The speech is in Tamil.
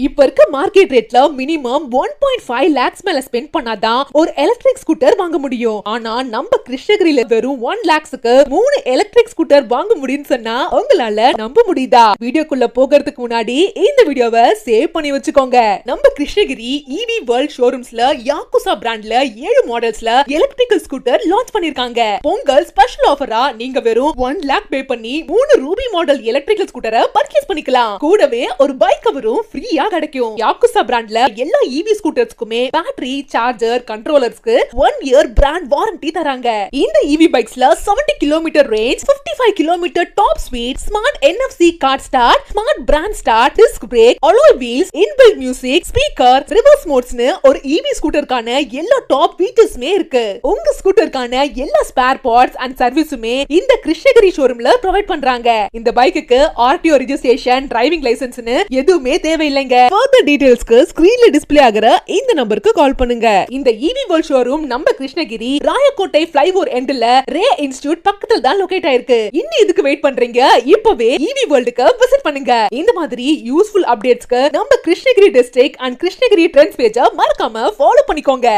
இப்ப இருக்க மார்க்கெட் ரேட்ல மினிமம் 1.5 lakhs மேல ஸ்பெண்ட் பண்ணாதான் ஒரு எலக்ட்ரிக் ஸ்கூட்டர் வாங்க முடியும். ஆனா நம்ம கிருஷ்ணகிரியில வெறும் 1 lakhsக்கு 3 எலக்ட்ரிக் ஸ்கூட்டர் வாங்க முடியும்னு சொன்னா உங்களால நம்ப முடியுதா? வீடியோக்குள்ள போகிறதுக்கு முன்னாடி இந்த வீடியோவை சேவ் பண்ணி வச்சுக்கோங்க. நம்ம கிருஷ்ணகிரி EV வேர்ல்ட் ஷோரூம்ஸ்ல யாக்குசா பிராண்ட்ல 7 மாடல்ஸ்ல எலக்ட்ரிக்கல் ஸ்கூட்டர் லான்ச் பண்ணிருக்காங்க. பொங்கல் ஸ்பெஷல் ஆஃபரா நீங்க வெறும் 1 lakh பே பண்ணி 3 ரூபி மாடல் எலக்ட்ரிக்கல் ஸ்கூட்டரை பர்ச்சேஸ் பண்ணிக்கலாம். கூடவே ஒரு பைக் கவரும் ஃப்ரீயா கிடைக்கும். யாக்குசா பிராண்ட்ல எல்லா EV ஸ்கூட்டர்ஸ்க்குமே பேட்டரி, சார்ஜர், கண்ட்ரோலர்ஸ்க்கு 1 இயர் பிராண்ட் வாரண்டி தராங்க. இந்த EV பைக்ஸ்ல 70 kilometre range, 55 kilometre top speed, smart NFC card start, smart brand start, disc brake, alloy wheels, inbuilt music, speaker, reverse மோட்ஸ்னு ஒரு EV ஸ்கூட்டருக்கான எல்லா டாப் ஃபீச்சர்ஸ்மே இருக்கு. உங்க ஸ்கூட்டருக்கான எல்லா ஸ்பேர் பார்ட்ஸ் அண்ட் சர்வீஸுமே இந்த கிருஷ்ணகிரி ஷோரூம்ல ப்ரொவைட் பண்றாங்க. இந்த பைக்குக்கு RTO ரெஜிஸ்ட்ரேஷன், டிரைவிங் லைசென்ஸ்னு எதுவுமே தேவையில்லைங்க. Further detailsக்கு ஸ்கிரீன்ல டிஸ்ப்ளே ஆகுற இந்த நம்பருக்கு கால் பண்ணுங்க. இந்த EV வேர்ல்ட் ஷோரூம் நம்ம கிருஷ்ணகிரி ராயக்கோட்டை ஃப்ளைஓவர் எண்ட்ல ரே இன்ஸ்டிடியூட் பக்கத்துல தான் லொகேட் ஆயிருக்கு. இன்னும் இதுக்கு வெயிட் பண்றீங்க? இப்பவே EV வேர்ல்டுக்கு விசிட் பண்ணுங்க. இந்த மாதிரி யூஸ்ஃபுல் அப்டேட்ஸ்க்கு நம்ம Krishnagiri district and Krishnagiri trends பேஜை மறக்காம ஃபாலோ பண்ணிக்கோங்க.